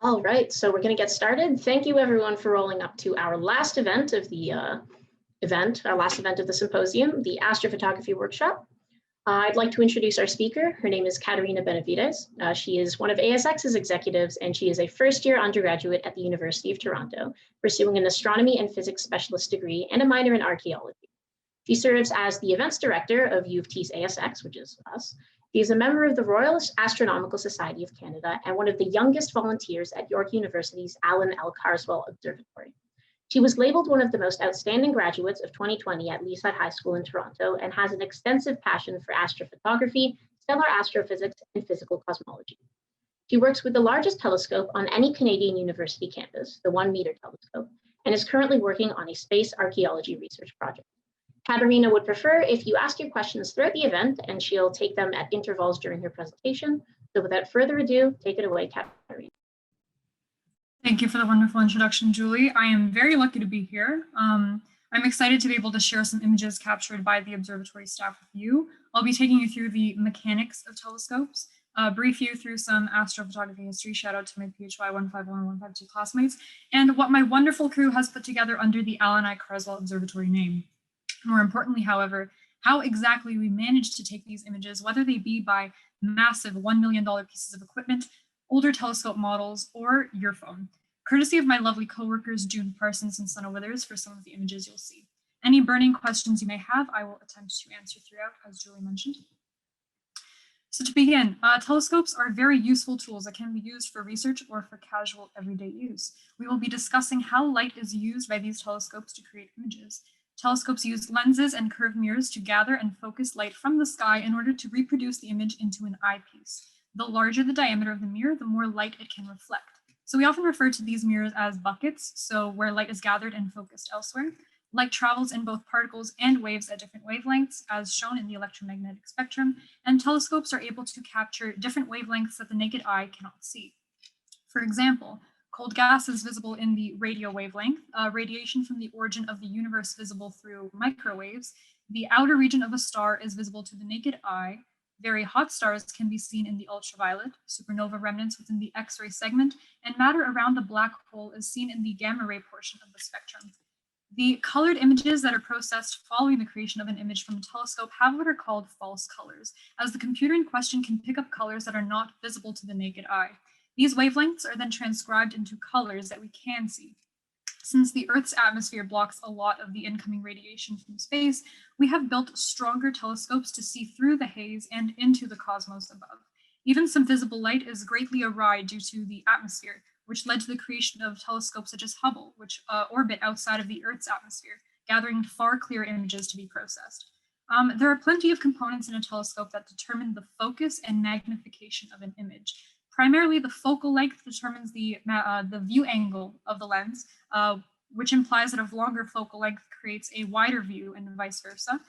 All right, so we're going to get started. Thank you everyone for rolling up to our last event of the symposium, the Astrophotography workshop. I'd like to introduce our speaker. Her name is Katerina Benevides. She is one of ASX's executives, and she is a first-year undergraduate at the University of Toronto, pursuing an astronomy and physics specialist degree and a minor in archaeology. She serves as the events director of U of T's ASX, which is us. She is a member of the Royal Astronomical Society of Canada and one of the youngest volunteers at York University's Alan L. Carswell Observatory. She was labeled one of the most outstanding graduates of 2020 at Leaside High School in Toronto and has an extensive passion for astrophotography, stellar astrophysics, and physical cosmology. She works with the largest telescope on any Canadian university campus, the 1 meter telescope, and is currently working on a space archaeology research project. Katerina would prefer if you ask your questions throughout the event, and she'll take them at intervals during her presentation. So without further ado, take it away, Katerina. Thank you for the wonderful introduction, Julie. I am very lucky to be here. I'm excited to be able to share some images captured by the observatory staff with you. I'll be taking you through the mechanics of telescopes, brief you through some astrophotography history, shout out to my PHY 151 and 152 classmates, and what my wonderful crew has put together under the Alan I. Carswell Observatory name. More importantly, however, how exactly we managed to take these images, whether they be by massive $1 million pieces of equipment, older telescope models, or your phone. Courtesy of my lovely coworkers, June Parsons and Senna Withers, for some of the images you'll see. Any burning questions you may have, I will attempt to answer throughout, as Julie mentioned. So to begin, telescopes are very useful tools that can be used for research or for casual everyday use. We will be discussing how light is used by these telescopes to create images. Telescopes use lenses and curved mirrors to gather and focus light from the sky in order to reproduce the image into an eyepiece. The larger the diameter of the mirror, the more light it can reflect. So we often refer to these mirrors as buckets, so where light is gathered and focused elsewhere. Light travels in both particles and waves at different wavelengths, as shown in the electromagnetic spectrum, and telescopes are able to capture different wavelengths that the naked eye cannot see. For example, cold gas is visible in the radio wavelength, radiation from the origin of the universe visible through microwaves. The outer region of a star is visible to the naked eye. Very hot stars can be seen in the ultraviolet, supernova remnants within the X-ray segment, and matter around the black hole is seen in the gamma ray portion of the spectrum. The colored images that are processed following the creation of an image from a telescope have what are called false colors, as the computer in question can pick up colors that are not visible to the naked eye. These wavelengths are then transcribed into colors that we can see. Since the Earth's atmosphere blocks a lot of the incoming radiation from space, we have built stronger telescopes to see through the haze and into the cosmos above. Even some visible light is greatly awry due to the atmosphere, which led to the creation of telescopes such as Hubble, which orbit outside of the Earth's atmosphere, gathering far clearer images to be processed. There are plenty of components in a telescope that determine the focus and magnification of an image. Primarily, the focal length determines the view angle of the lens, which implies that a longer focal length creates a wider view and vice versa.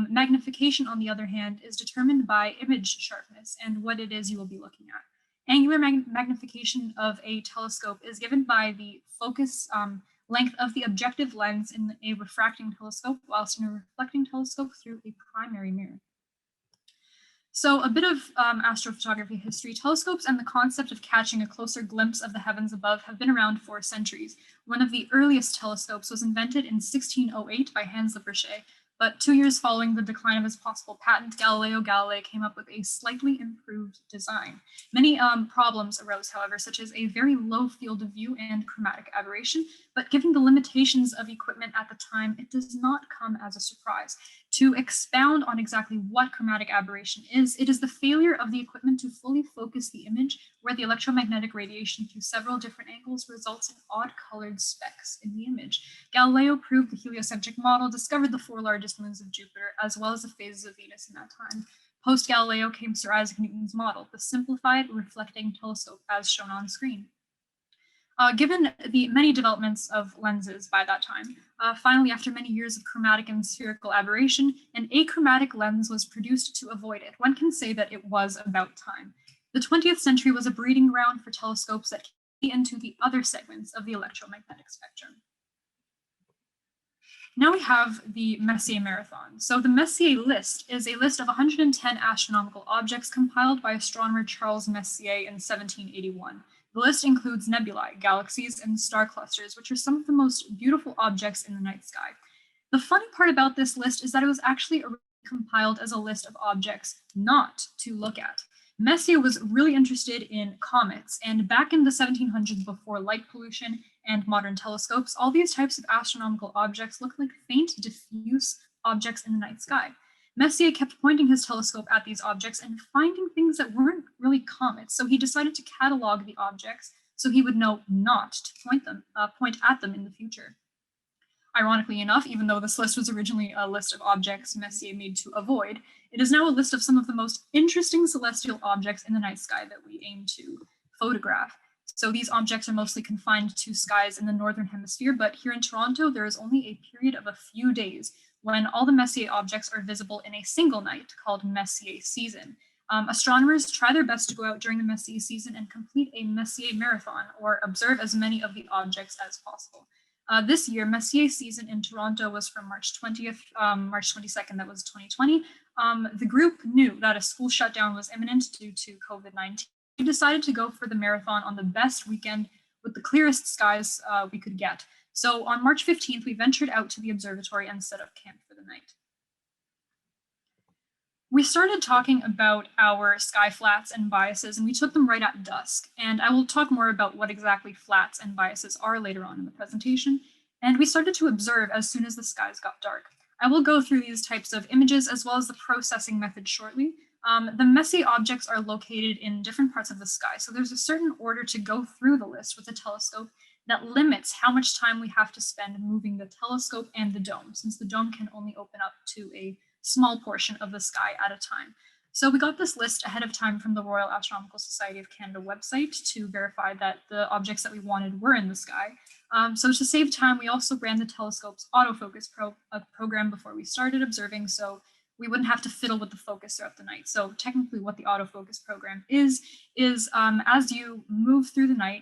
Magnification, on the other hand, is determined by image sharpness and what it is you will be looking at. Angular magnification of a telescope is given by the focus length of the objective lens in a refracting telescope, whilst in a reflecting telescope through a primary mirror. So a bit of astrophotography history. Telescopes and the concept of catching a closer glimpse of the heavens above have been around for centuries. One of the earliest telescopes was invented in 1608 by Hans Lippershey, but 2 years following the decline of his possible patent, Galileo Galilei came up with a slightly improved design. Many problems arose, however, such as a very low field of view and chromatic aberration, but given the limitations of equipment at the time, it does not come as a surprise. To expound on exactly what chromatic aberration is, it is the failure of the equipment to fully focus the image where the electromagnetic radiation through several different angles results in odd-colored specks in the image. Galileo proved the heliocentric model, discovered the 4 largest moons of Jupiter, as well as the phases of Venus in that time. Post-Galileo came Sir Isaac Newton's model, the simplified reflecting telescope, as shown on screen. Given the many developments of lenses by that time, finally, after many years of chromatic and spherical aberration, an achromatic lens was produced to avoid it. One can say that it was about time. The 20th century was a breeding ground for telescopes that came into the other segments of the electromagnetic spectrum. Now we have the Messier Marathon. So the Messier list is a list of 110 astronomical objects compiled by astronomer Charles Messier in 1781. The list includes nebulae, galaxies, and star clusters, which are some of the most beautiful objects in the night sky. The funny part about this list is that it was actually compiled as a list of objects not to look at. Messier was really interested in comets, and back in the 1700s, before light pollution and modern telescopes, all these types of astronomical objects looked like faint, diffuse objects in the night sky. Messier kept pointing his telescope at these objects and finding things that weren't really comets, so he decided to catalog the objects so he would know not to point at them in the future. Ironically enough, even though this list was originally a list of objects Messier made to avoid, it is now a list of some of the most interesting celestial objects in the night sky that we aim to photograph. So these objects are mostly confined to skies in the northern hemisphere, but here in Toronto, there is only a period of a few days when all the Messier objects are visible in a single night called Messier season. Astronomers try their best to go out during the Messier season and complete a Messier Marathon, or observe as many of the objects as possible. This year, Messier season in Toronto was from March 20th, March 22nd, that was 2020. The group knew that a school shutdown was imminent due to COVID-19. We decided to go for the marathon on the best weekend with the clearest skies we could get. So on March 15th, we ventured out to the observatory and set up camp for the night. We started talking about our sky flats and biases, and we took them right at dusk. And I will talk more about what exactly flats and biases are later on in the presentation. And we started to observe as soon as the skies got dark. I will go through these types of images as well as the processing method shortly. The Messier objects are located in different parts of the sky, so there's a certain order to go through the list with a telescope that limits how much time we have to spend moving the telescope and the dome, since the dome can only open up to a small portion of the sky at a time. So we got this list ahead of time from the Royal Astronomical Society of Canada website to verify that the objects that we wanted were in the sky. So to save time, we also ran the telescope's autofocus program before we started observing, so we wouldn't have to fiddle with the focus throughout the night. So technically what the autofocus program is as you move through the night,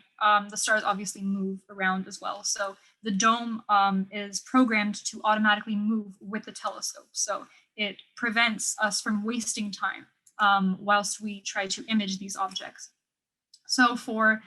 the stars obviously move around as well. So the dome is programmed to automatically move with the telescope. So it prevents us from wasting time whilst we try to image these objects. So for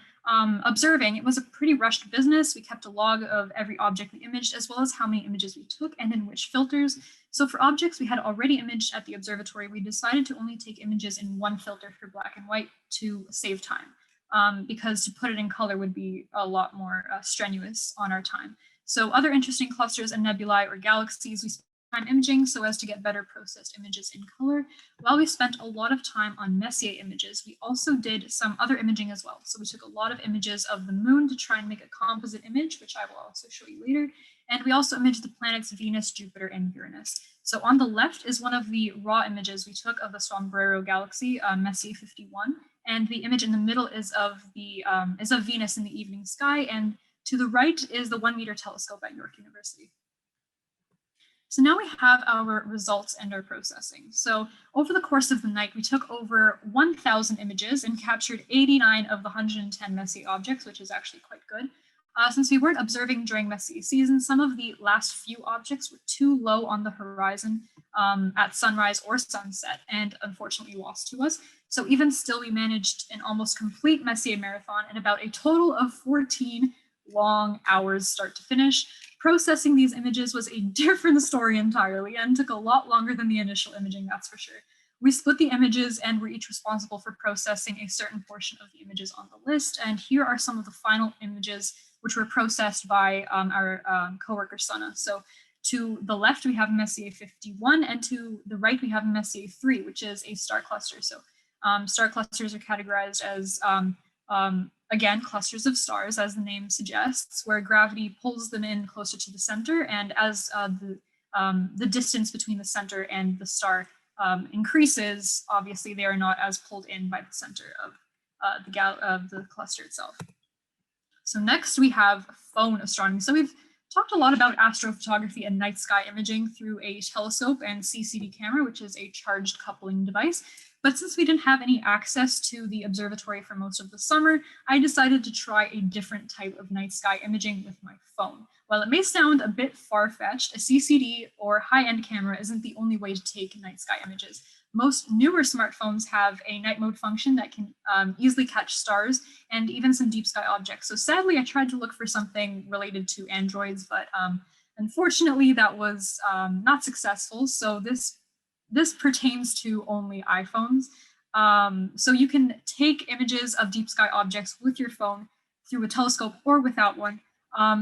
observing, it was a pretty rushed business. We kept a log of every object we imaged, as well as how many images we took and in which filters. So for objects we had already imaged at the observatory, we decided to only take images in one filter for black and white to save time, because to put it in color would be a lot more strenuous on our time. So other interesting clusters and nebulae or galaxies, we spent time imaging so as to get better processed images in color. While we spent a lot of time on Messier images, we also did some other imaging as well. So we took a lot of images of the moon to try and make a composite image, which I will also show you later. And we also imaged the planets Venus, Jupiter, and Uranus. So on the left is one of the raw images we took of the Sombrero galaxy, Messier 51. And the image in the middle is of Venus in the evening sky. And to the right is the 1 meter telescope at York University. So now we have our results and our processing. So over the course of the night, we took over 1,000 images and captured 89 of the 110 Messier objects, which is actually quite good. Since we weren't observing during Messier season, some of the last few objects were too low on the horizon at sunrise or sunset, and unfortunately lost to us. So even still, we managed an almost complete Messier marathon in about a total of 14 long hours start to finish. Processing these images was a different story entirely and took a lot longer than the initial imaging, that's for sure. We split the images and were each responsible for processing a certain portion of the images on the list. And here are some of the final images which were processed by our coworker Sana. So to the left, we have Messier 51, and to the right, we have Messier 3, which is a star cluster. So star clusters are categorized as again, clusters of stars, as the name suggests, where gravity pulls them in closer to the center, and as the distance between the center and the star increases, obviously they are not as pulled in by the center of the cluster itself. So next we have phone astronomy. So we've talked a lot about astrophotography and night sky imaging through a telescope and CCD camera, which is a charged coupling device. But since we didn't have any access to the observatory for most of the summer, I decided to try a different type of night sky imaging with my phone. While it may sound a bit far-fetched, a CCD or high-end camera isn't the only way to take night sky images. most newer smartphones have a night mode function that can easily catch stars and even some deep sky objects. So sadly, I tried to look for something related to androids, but unfortunately, that was not successful. So this pertains to only iPhones. So you can take images of deep sky objects with your phone through a telescope or without one.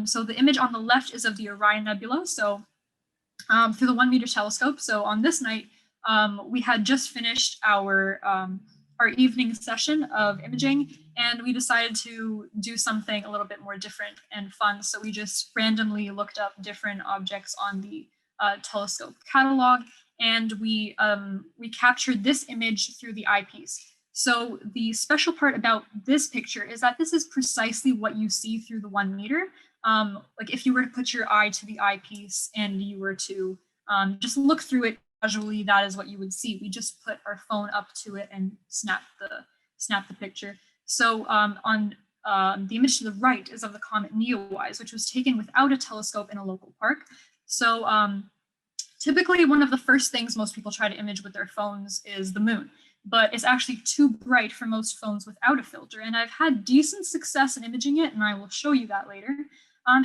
So the image on the left is of the Orion Nebula, so through the 1 meter telescope. So on this night, we had just finished our evening session of imaging, and we decided to do something a little bit more different and fun. So we just randomly looked up different objects on the telescope catalog, and we captured this image through the eyepiece. So the special part about this picture is that this is precisely what you see through the 1 meter. Like if you were to put your eye to the eyepiece and you were to just look through it casually, that is what you would see. We just put our phone up to it and snap the picture. So on the image to the right is of the comet Neowise, which was taken without a telescope in a local park. So typically one of the first things most people try to image with their phones is the moon, but it's actually too bright for most phones without a filter. And I've had decent success in imaging it, and I will show you that later.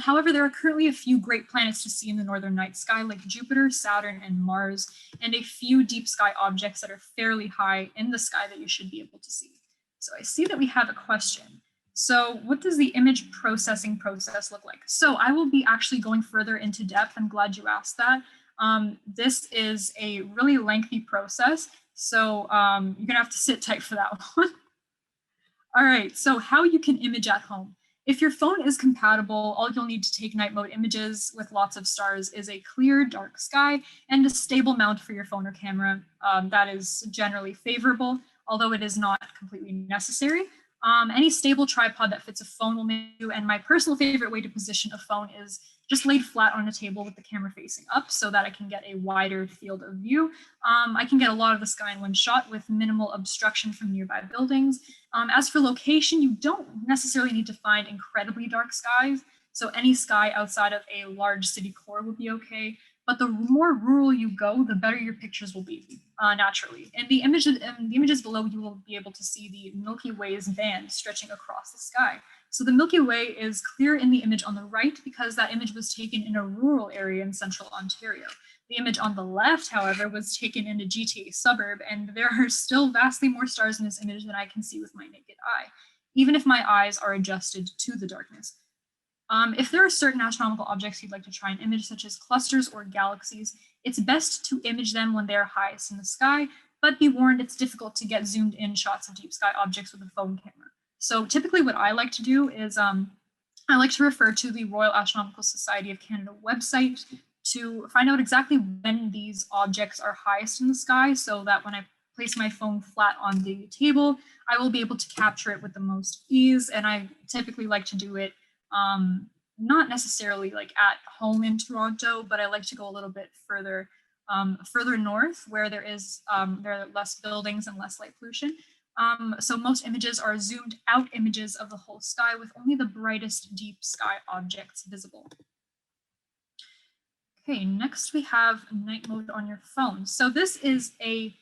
However, there are currently a few great planets to see in the northern night sky, like Jupiter, Saturn, and Mars, and a few deep sky objects that are fairly high in the sky that you should be able to see. So I see that we have a question. So what does the image processing process look like? So I will be actually going further into depth. I'm glad you asked that. This is a really lengthy process, so you're gonna have to sit tight for that one. All right, so how you can image at home. If your phone is compatible, all you'll need to take night mode images with lots of stars is a clear, dark sky and a stable mount for your phone or camera. That is generally favorable, although it is not completely necessary. Any stable tripod that fits a phone will do, and my personal favorite way to position a phone is just laid flat on a table with the camera facing up so that I can get a wider field of view. I can get a lot of the sky in one shot with minimal obstruction from nearby buildings. As for location, you don't necessarily need to find incredibly dark skies. So any sky outside of a large city core would be okay. But the more rural you go, the better your pictures will be, naturally. In the images below, you will be able to see the Milky Way's band stretching across the sky. So the Milky Way is clear in the image on the right because that image was taken in a rural area in central Ontario. The image on the left, however, was taken in a GTA suburb, and there are still vastly more stars in this image than I can see with my naked eye, even if my eyes are adjusted to the darkness. If there are certain astronomical objects you'd like to try and image, such as clusters or galaxies, it's best to image them when they are highest in the sky, but be warned it's difficult to get zoomed in shots of deep sky objects with a phone camera. So typically what I like to do is I like to refer to the Royal Astronomical Society of Canada website to find out exactly when these objects are highest in the sky, so that when I place my phone flat on the table, I will be able to capture it with the most ease. And I typically like to do it not necessarily like at home in Toronto, but I like to go a little bit further north where there are less buildings and less light pollution. So most images are zoomed out images of the whole sky with only the brightest deep sky objects visible. Okay, next we have night mode on your phone. So this is a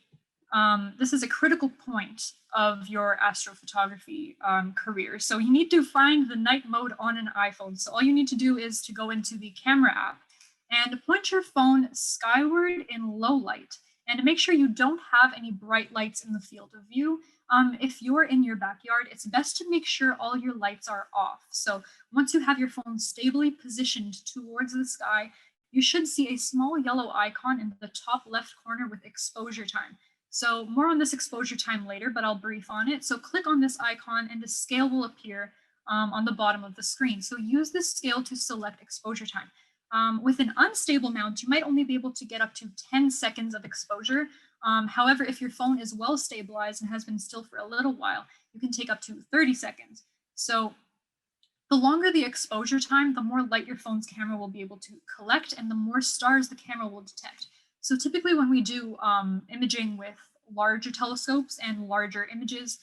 critical point of your astrophotography career. So you need to find the night mode on an iPhone. So all you need to do is to go into the camera app and point your phone skyward in low light, and make sure you don't have any bright lights in the field of view. If you're in your backyard, it's best to make sure all your lights are off. So once you have your phone stably positioned towards the sky, you should see a small yellow icon in the top left corner with exposure time. So more on this exposure time later, but I'll brief on it. So click on this icon and a scale will appear on the bottom of the screen. So use this scale to select exposure time. With an unstable mount, you might only be able to get up to 10 seconds of exposure. However, if your phone is well stabilized and has been still for a little while, you can take up to 30 seconds. So the longer the exposure time, the more light your phone's camera will be able to collect and the more stars the camera will detect. So typically when we do imaging with larger telescopes and larger images,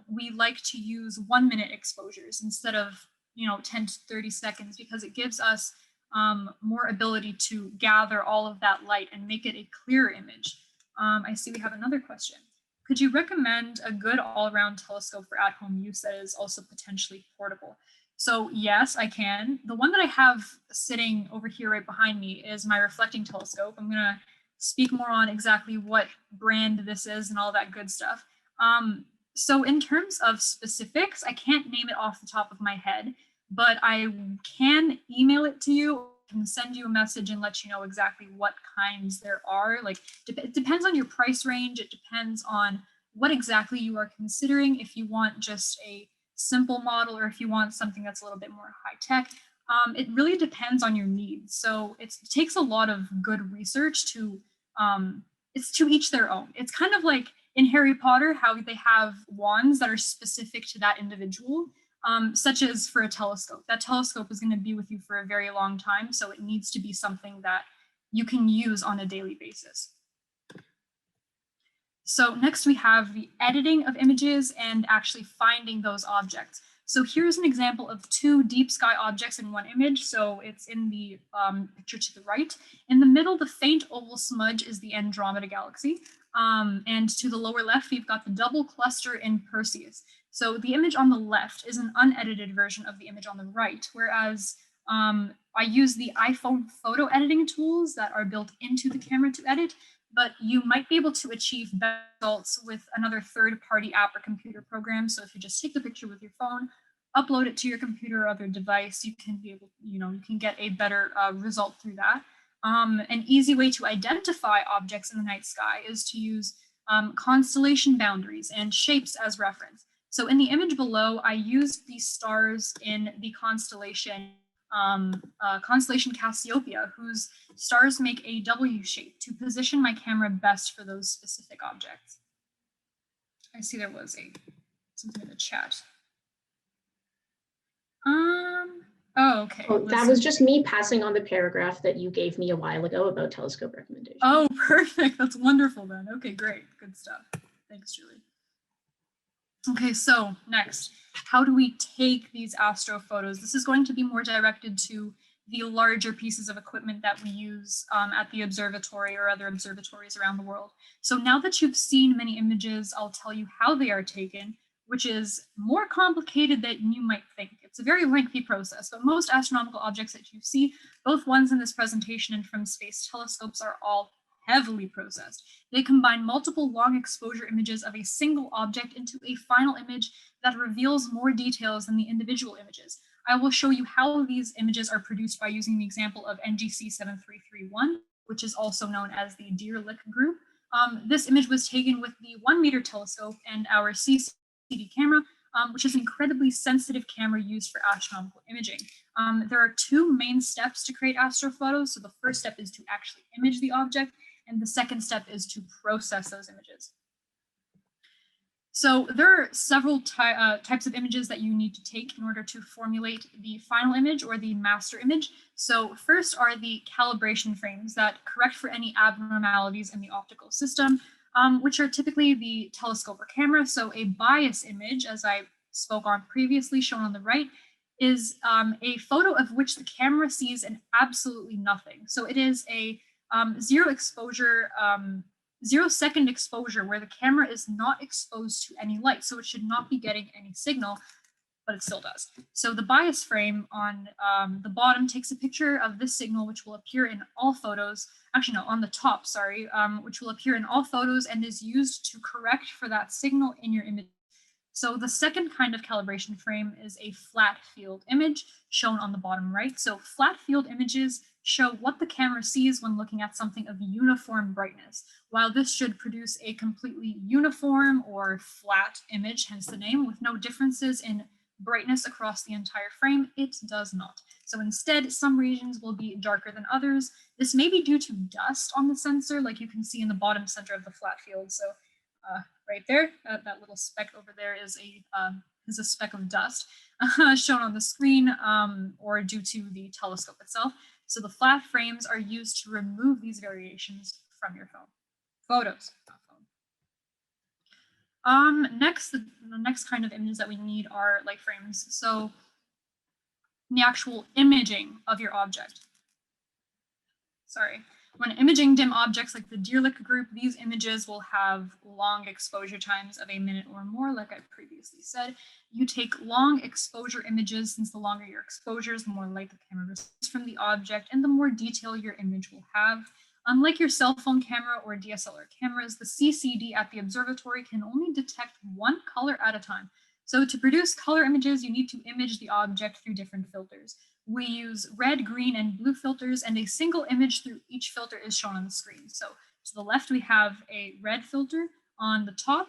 we like to use 1 minute exposures instead of 10 to 30 seconds because it gives us more ability to gather all of that light and make it a clearer image. I see we have another question. Could you recommend a good all-around telescope for at-home use that is also potentially portable? So yes, I can. The one that I have sitting over here right behind me is my reflecting telescope. I'm gonna speak more on exactly what brand this is and all that good stuff. So in terms of specifics, I can't name it off the top of my head, but I can email it to you, can send you a message and let you know exactly what kinds there are. Like it depends on your price range. It depends on what exactly you are considering. If you want just a simple model or if you want something that's a little bit more high tech, it really depends on your needs. So it takes a lot of good research to, it's to each their own. It's kind of like in Harry Potter, how they have wands that are specific to that individual. Such as for a telescope. That telescope is going to be with you for a very long time, so it needs to be something that you can use on a daily basis. So next we have the editing of images and actually finding those objects. So here's an example of two deep sky objects in one image. So it's in the picture to the right. In the middle, the faint oval smudge is the Andromeda galaxy. And to the lower left, we've got the double cluster in Perseus. So the image on the left is an unedited version of the image on the right, whereas I use the iPhone photo editing tools that are built into the camera to edit, but you might be able to achieve better results with another third-party app or computer program. So if you just take the picture with your phone, upload it to your computer or other device, you can be able, you can get a better result through that. An easy way to identify objects in the night sky is to use constellation boundaries and shapes as reference. So in the image below, I used the stars in the constellation Cassiopeia, whose stars make a W shape to position my camera best for those specific objects. I see there was something in the chat. Oh, okay. Oh, that was just me passing on the paragraph that you gave me a while ago about telescope recommendations. Oh, perfect. That's wonderful then. Okay, great. Good stuff. Thanks, Julie. Okay, so next, how do we take these astrophotos? This is going to be more directed to the larger pieces of equipment that we use at the observatory or other observatories around the world. So now that you've seen many images, I'll tell you how they are taken, which is more complicated than you might think. It's a very lengthy process, but most astronomical objects that you see, both ones in this presentation and from space telescopes, are all heavily processed. They combine multiple long exposure images of a single object into a final image that reveals more details than the individual images. I will show you how these images are produced by using the example of NGC 7331, which is also known as the Deer Lick group. This image was taken with the 1 meter telescope and our CCD camera, which is an incredibly sensitive camera used for astronomical imaging. There are two main steps to create astrophotos. So the first step is to actually image the object, and the second step is to process those images. So there are several types of images that you need to take in order to formulate the final image or the master image. So first are the calibration frames that correct for any abnormalities in the optical system, which are typically the telescope or camera. So a bias image, as I spoke on previously, shown on the right, is a photo of which the camera sees an absolutely nothing. So it is a 0 second exposure where the camera is not exposed to any light. So it should not be getting any signal, but it still does. So the bias frame on the bottom takes a picture of this signal, which will appear in all photos. Actually, no, on the top, sorry, which will appear in all photos and is used to correct for that signal in your image. So the second kind of calibration frame is a flat field image shown on the bottom right. So flat field images show what the camera sees when looking at something of uniform brightness. While this should produce a completely uniform or flat image, hence the name, with no differences in brightness across the entire frame, it does not. So instead, some regions will be darker than others. This may be due to dust on the sensor, like you can see in the bottom center of the flat field. So right there, that little speck over there is a speck of dust shown on the screen, or due to the telescope itself. So the flat frames are used to remove these variations from your photos. Next, the next kind of images that we need are light frames. So the actual imaging of your object. Sorry. When imaging dim objects like the Dirichlet group, these images will have long exposure times of a minute or more, like I previously said. You take long exposure images, since the longer your exposures, the more light the camera receives from the object, and the more detail your image will have. Unlike your cell phone camera or DSLR cameras, the CCD at the observatory can only detect one color at a time. So to produce color images, you need to image the object through different filters. We use red, green, and blue filters, and a single image through each filter is shown on the screen. So to the left, we have a red filter. On the top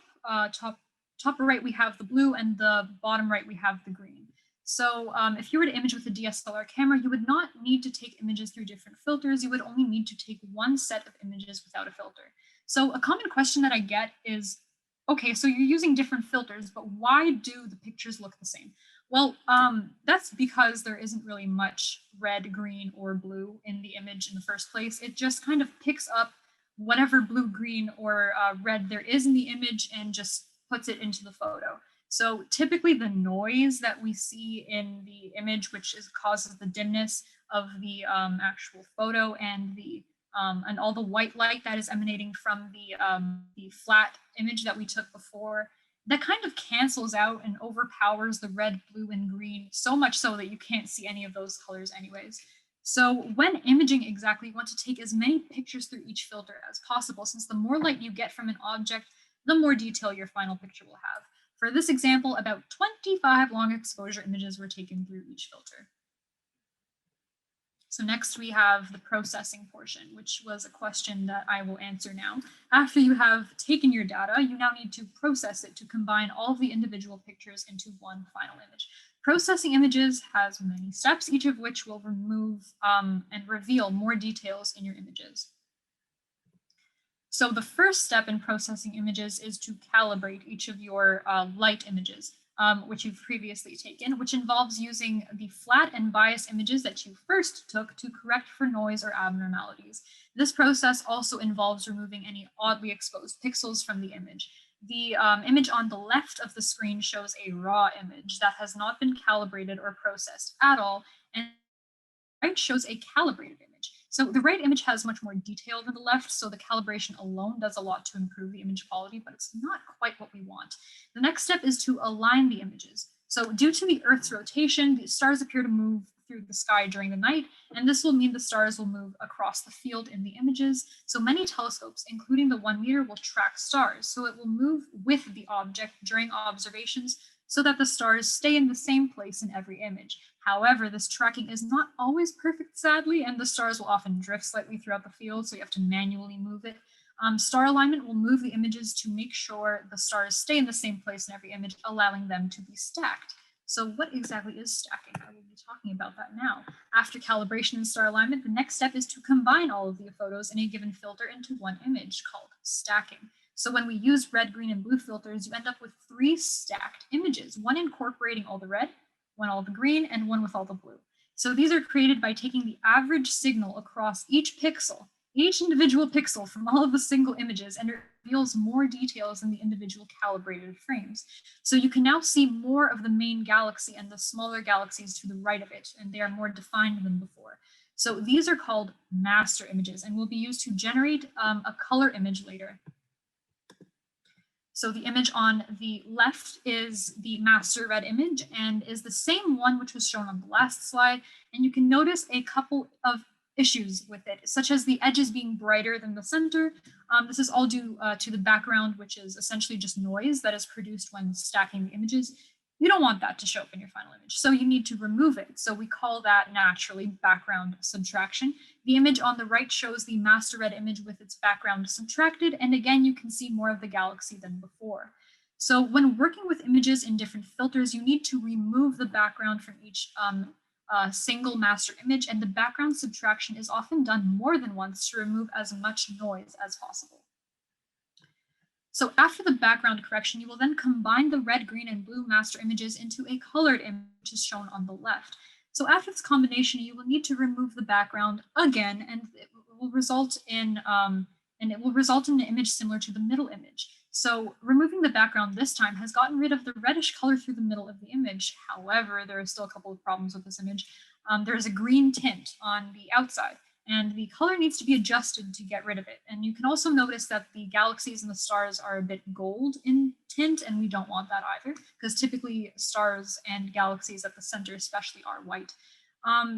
right, we have the blue, and the bottom right, we have the green. So if you were to image with a DSLR camera, you would not need to take images through different filters. You would only need to take one set of images without a filter. So a common question that I get is, okay, so you're using different filters, but why do the pictures look the same? Well, that's because there isn't really much red, green, or blue in the image in the first place. It just kind of picks up whatever blue, green, or red there is in the image and just puts it into the photo. So typically the noise that we see in the image, which causes the dimness of the actual photo, and all the white light that is emanating from the flat image that we took before, that kind of cancels out and overpowers the red, blue, and green, so much so that you can't see any of those colors anyways. So when imaging exactly, you want to take as many pictures through each filter as possible, since the more light you get from an object, the more detail your final picture will have. For this example, about 25 long exposure images were taken through each filter. So next we have the processing portion, which was a question that I will answer now. After you have taken your data, you now need to process it to combine all of the individual pictures into one final image. Processing images has many steps, each of which will remove and reveal more details in your images. So the first step in processing images is to calibrate each of your light images, which you've previously taken, which involves using the flat and bias images that you first took to correct for noise or abnormalities. This process also involves removing any oddly exposed pixels from the image. The image on the left of the screen shows a raw image that has not been calibrated or processed at all, and the right shows a calibrated image. So the right image has much more detail than the left, so the calibration alone does a lot to improve the image quality, but it's not quite what we want. The next step is to align the images. So due to the Earth's rotation, the stars appear to move through the sky during the night, and this will mean the stars will move across the field in the images. So many telescopes, including the 1 meter, will track stars, so it will move with the object during observations so that the stars stay in the same place in every image. However, this tracking is not always perfect, sadly, and the stars will often drift slightly throughout the field, so you have to manually move it. Star alignment will move the images to make sure the stars stay in the same place in every image, allowing them to be stacked. So what exactly is stacking? I will be talking about that now. After calibration and star alignment, the next step is to combine all of the photos in a given filter into one image, called stacking. So when we use red, green, and blue filters, you end up with 3 stacked images, one incorporating all the red, one all the green, and one with all the blue. So these are created by taking the average signal across each pixel, each individual pixel from all of the single images, and it reveals more details in the individual calibrated frames. So you can now see more of the main galaxy and the smaller galaxies to the right of it, and they are more defined than before. So these are called master images and will be used to generate a color image later. So the image on the left is the master red image and is the same one which was shown on the last slide. And you can notice a couple of issues with it, such as the edges being brighter than the center. This is all due to the background, which is essentially just noise that is produced when stacking the images. You don't want that to show up in your final image, so you need to remove it. So we call that naturally background subtraction. The image on the right shows the master red image with its background subtracted, and again, you can see more of the galaxy than before. So when working with images in different filters, you need to remove the background from each single master image, and the background subtraction is often done more than once to remove as much noise as possible. So after the background correction, you will then combine the red, green, and blue master images into a colored image, which is shown on the left. So after this combination, you will need to remove the background again, and it will result in an image similar to the middle image. So removing the background this time has gotten rid of the reddish color through the middle of the image. However, there are still a couple of problems with this image. There is a green tint on the outside. and the color needs to be adjusted to get rid of it. And you can also notice that the galaxies and the stars are a bit gold in tint, and we don't want that either, because typically stars and galaxies at the center especially are white.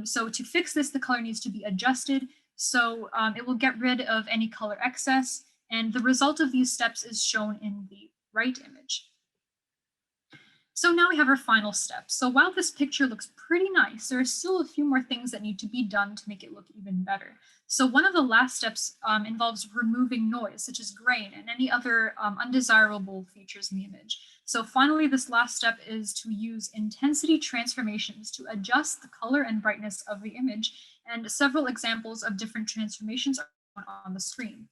So to fix this, the color needs to be adjusted. So it will get rid of any color excess, and the result of these steps is shown in the right image. So now we have our final step. So while this picture looks pretty nice, there are still a few more things that need to be done to make it look even better. So one of the last steps involves removing noise, such as grain and any other undesirable features in the image. So finally, this last step is to use intensity transformations to adjust the color and brightness of the image, and several examples of different transformations are on the screen.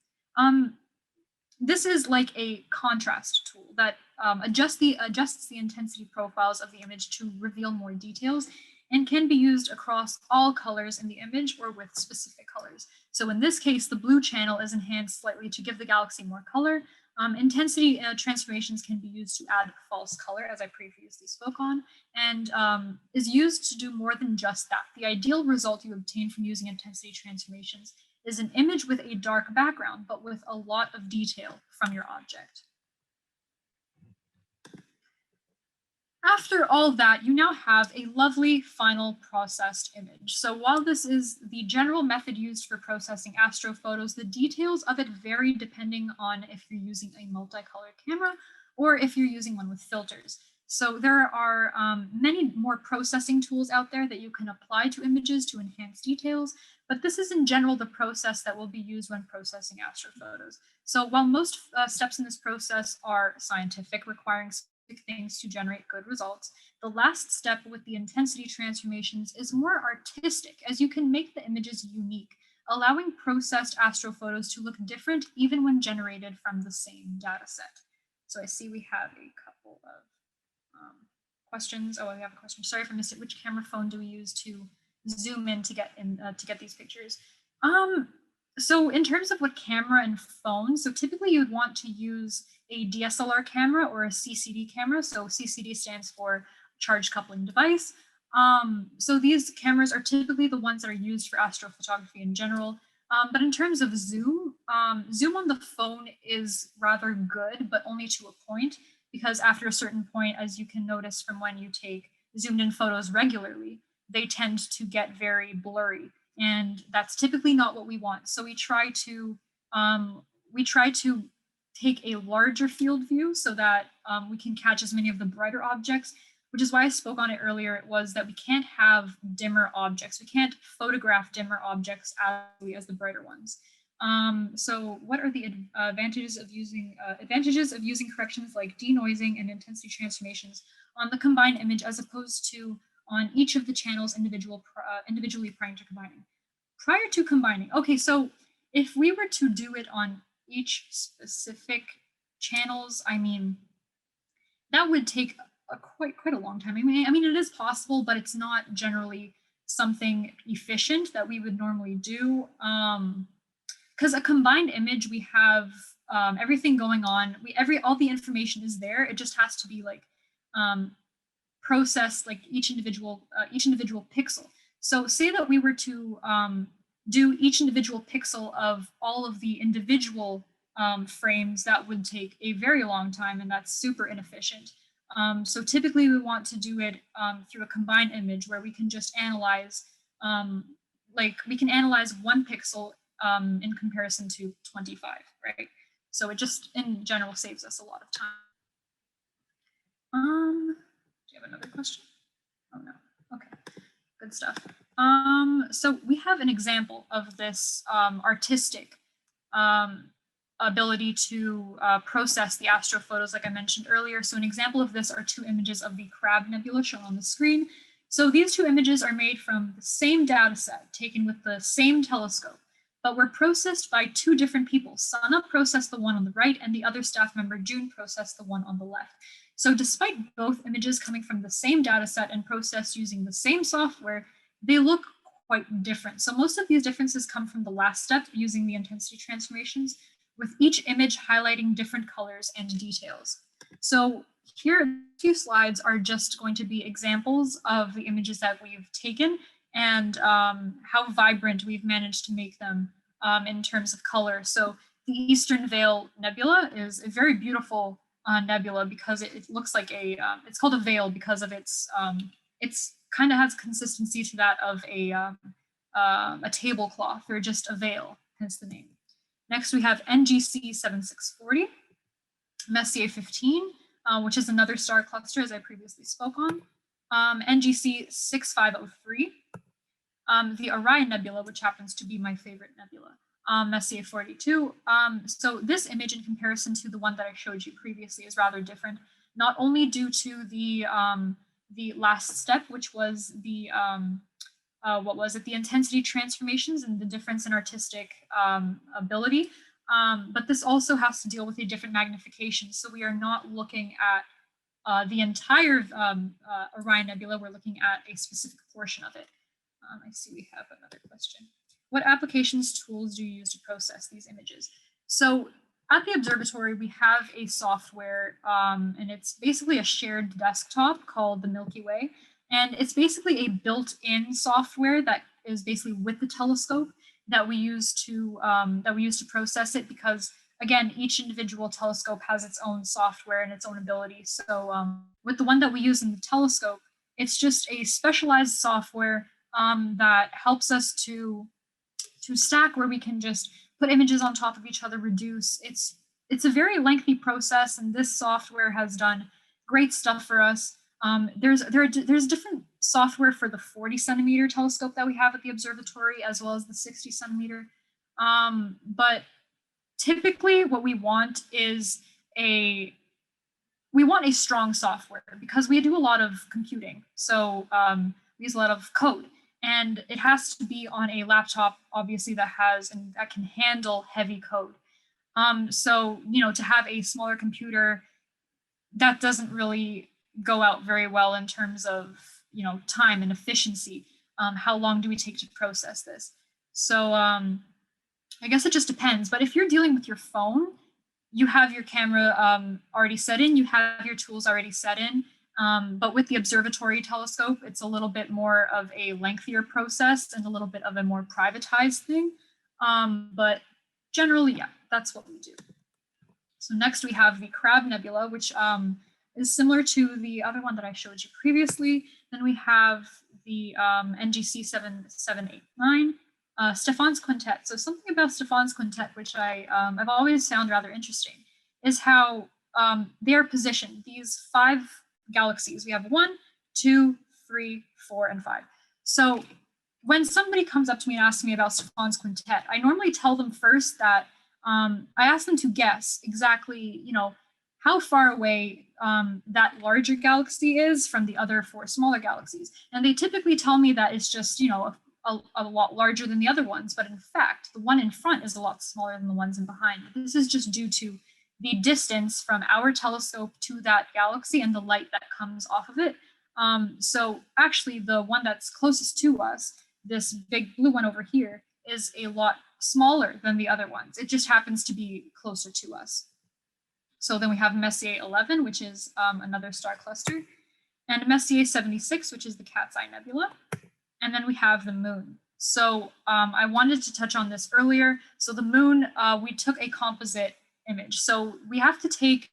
This is like a contrast tool that adjusts the intensity profiles of the image to reveal more details, and can be used across all colors in the image or with specific colors. So in this case, the blue channel is enhanced slightly to give the galaxy more color. Intensity transformations can be used to add false color, as I previously spoke on, and is used to do more than just that. The ideal result you obtain from using intensity transformations is an image with a dark background, but with a lot of detail from your object. After all that, you now have a lovely final processed image. So while this is the general method used for processing astrophotos, the details of it vary depending on if you're using a multicolored camera or if you're using one with filters. So there are many more processing tools out there that you can apply to images to enhance details, but this is in general the process that will be used when processing astrophotos. So while most steps in this process are scientific, requiring things to generate good results, the last step with the intensity transformations is more artistic, as you can make the images unique, allowing processed astrophotos to look different even when generated from the same data set. So I see we have a couple of questions. Oh, we have a question. Sorry if I missed it. Which camera phone do we use to zoom in to get these pictures? So in terms of what camera and phone, so typically you would want to use a DSLR camera or a CCD camera. So CCD stands for charge coupling device. So these cameras are typically the ones that are used for astrophotography in general. But in terms of zoom, zoom on the phone is rather good, but only to a point, because after a certain point, as you can notice from when you take zoomed in photos regularly, they tend to get very blurry. And that's typically not what we want. So we try to take a larger field view so that we can catch as many of the brighter objects, which is why I spoke on it earlier. It was that we can't have dimmer objects. We can't photograph dimmer objects as the brighter ones. So what are the advantages of using corrections like denoising and intensity transformations on the combined image as opposed to on each of the channels individually prior to combining? Prior to combining, okay, so if we were to do it on each specific channels, I mean, that would take quite a long time. I mean, it is possible, but it's not generally something efficient that we would normally do. Because a combined image, we have everything going on. All the information is there. It just has to be like processed like each individual pixel. So say that we were to do each individual pixel of all of the individual frames, that would take a very long time, and that's super inefficient. So typically we want to do it through a combined image where we can just analyze, we can analyze one pixel in comparison to 25, right? So it just in general saves us a lot of time. Do you have another question? Oh no, okay, good stuff. So we have an example of this artistic ability to process the astrophotos, like I mentioned earlier. So an example of this are two images of the Crab Nebula shown on the screen. So these two images are made from the same data set taken with the same telescope, but were processed by two different people. Sana processed the one on the right, and the other staff member, June, processed the one on the left. So despite both images coming from the same data set and processed using the same software, they look quite different. So most of these differences come from the last step, using the intensity transformations, with each image highlighting different colors and details. So here, a few slides are just going to be examples of the images that we've taken and how vibrant we've managed to make them in terms of color. So the Eastern Veil Nebula is a very beautiful nebula because it looks like it's called a veil because of it's kind of has consistency to that of a tablecloth or just a veil, hence the name. Next, we have NGC 7640, Messier 15, which is another star cluster, as I previously spoke on. NGC 6503, the Orion Nebula, which happens to be my favorite nebula. Messier 42. So this image in comparison to the one that I showed you previously is rather different, not only due to the last step, which was the the intensity transformations and the difference in artistic ability, but this also has to deal with a different magnification. So we are not looking at the entire Orion Nebula, we're looking at a specific portion of it. I see we have another question. What applications tools do you use to process these images? So at the observatory, we have a software, and it's basically a shared desktop called the Milky Way. And it's basically a built-in software that is basically with the telescope that we use to process it, because again, each individual telescope has its own software and its own ability. So with the one that we use in the telescope, it's just a specialized software that helps us to stack, where we can just put images on top of each other, reduce. It's a very lengthy process, and this software has done great stuff for us. There's different software for the 40 centimeter telescope that we have at the observatory, as well as the 60 centimeter. But typically what we want is a strong software, because we do a lot of computing. So we use a lot of code, and it has to be on a laptop, obviously, that can handle heavy code. So, to have a smaller computer, that doesn't really go out very well in terms of, time and efficiency. How long do we take to process this? So I guess it just depends. But if you're dealing with your phone, you have your camera already set in, you have your tools already set in. But with the observatory telescope, it's a little bit more of a lengthier process and a little bit of a more privatized thing. But generally, yeah, that's what we do. So next we have the Crab Nebula, which is similar to the other one that I showed you previously. Then we have the NGC 7789, Stephan's Quintet. So something about Stephan's Quintet, which I've always found rather interesting, is how they are positioned. These 5 galaxies, we have 1, 2, 3, 4, and 5. So when somebody comes up to me and asks me about Stephan's Quintet, I normally tell them first that I ask them to guess exactly, how far away that larger galaxy is from the other 4 smaller galaxies. And they typically tell me that it's just, a lot larger than the other ones. But in fact, the one in front is a lot smaller than the ones in behind. This is just due to the distance from our telescope to that galaxy and the light that comes off of it. So actually, the one that's closest to us, this big blue one over here, is a lot smaller than the other ones. It just happens to be closer to us. So then we have Messier 11, which is another star cluster, and Messier 76, which is the Cat's Eye Nebula. And then we have the moon. So I wanted to touch on this earlier. So the moon, we took a composite image. So we have to take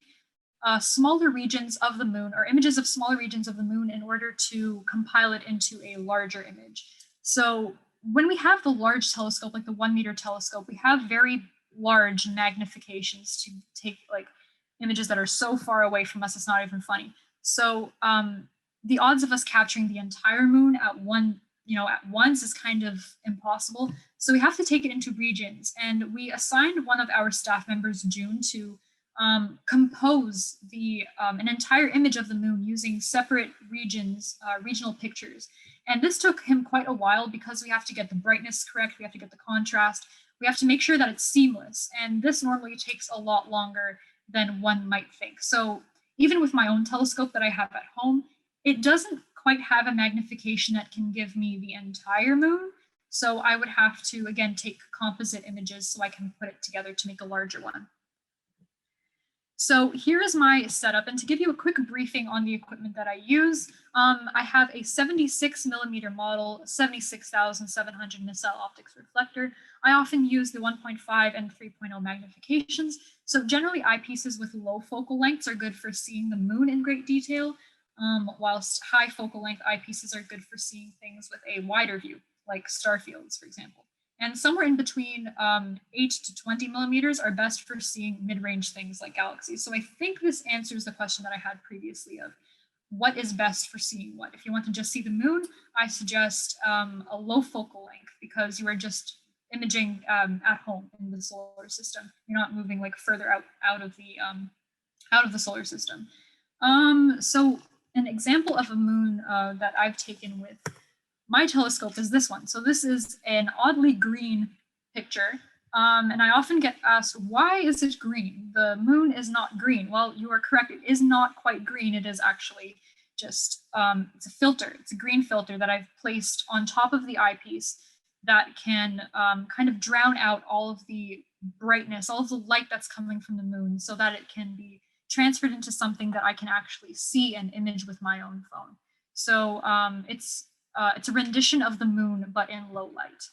smaller regions of the moon, or images of smaller regions of the moon, in order to compile it into a larger image. So when we have the large telescope, like the 1 meter telescope, we have very large magnifications to take like images that are so far away from us, it's not even funny. So the odds of us capturing the entire moon at once is kind of impossible. So we have to take it into regions, and we assigned one of our staff members, June, to compose an entire image of the moon using separate regions, regional pictures. And this took him quite a while, because we have to get the brightness correct, we have to get the contrast, we have to make sure that it's seamless. And this normally takes a lot longer than one might think. So even with my own telescope that I have at home, it doesn't quite have a magnification that can give me the entire moon. So I would have to, again, take composite images so I can put it together to make a larger one. So here is my setup, and to give you a quick briefing on the equipment that I use, I have a 76mm model, 76,700 nacelle optics reflector. I often use the 1.5 and 3.0 magnifications. So generally eyepieces with low focal lengths are good for seeing the moon in great detail, whilst high focal length eyepieces are good for seeing things with a wider view, like star fields, for example. And somewhere in between 8 to 20 millimeters are best for seeing mid-range things like galaxies. So I think this answers the question that I had previously of what is best for seeing what. If you want to just see the moon, I suggest a low focal length because you are just imaging at home in the solar system. You're not moving like further out of the solar system. So an example of a moon that I've taken with my telescope is this one. So this is an oddly green picture. And I often get asked, why is it green? The moon is not green. Well, you are correct. It is not quite green. It is actually just, it's a filter. It's a green filter that I've placed on top of the eyepiece that can kind of drown out all of the brightness, all of the light that's coming from the moon so that it can be transferred into something that I can actually see and image with my own phone. So it's a rendition of the moon, but in low light.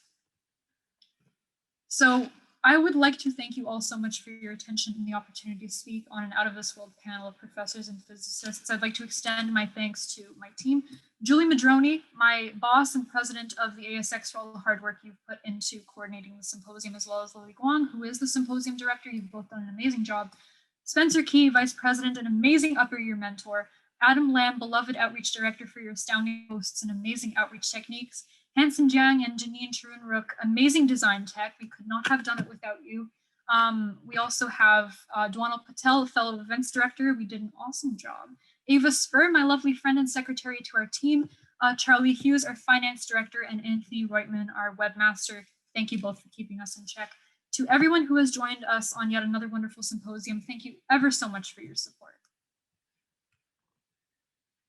So I would like to thank you all so much for your attention and the opportunity to speak on an out of this world panel of professors and physicists. I'd like to extend my thanks to my team, Julie Madroni, my boss and president of the ASX, for all the hard work you've put into coordinating the symposium, as well as Lily Guang, who is the symposium director. You've both done an amazing job. Spencer Key, vice president, an amazing upper year mentor. Adam Lamb, beloved outreach director, for your astounding posts and amazing outreach techniques. Hanson Jiang and Janine Charun-Rook, amazing design tech. We could not have done it without you. We also have Dwanal Patel, fellow events director. We did an awesome job. Ava Spur, my lovely friend and secretary to our team. Charlie Hughes, our finance director, and Anthony Reutman, our webmaster. Thank you both for keeping us in check. To everyone who has joined us on yet another wonderful symposium, thank you ever so much for your support.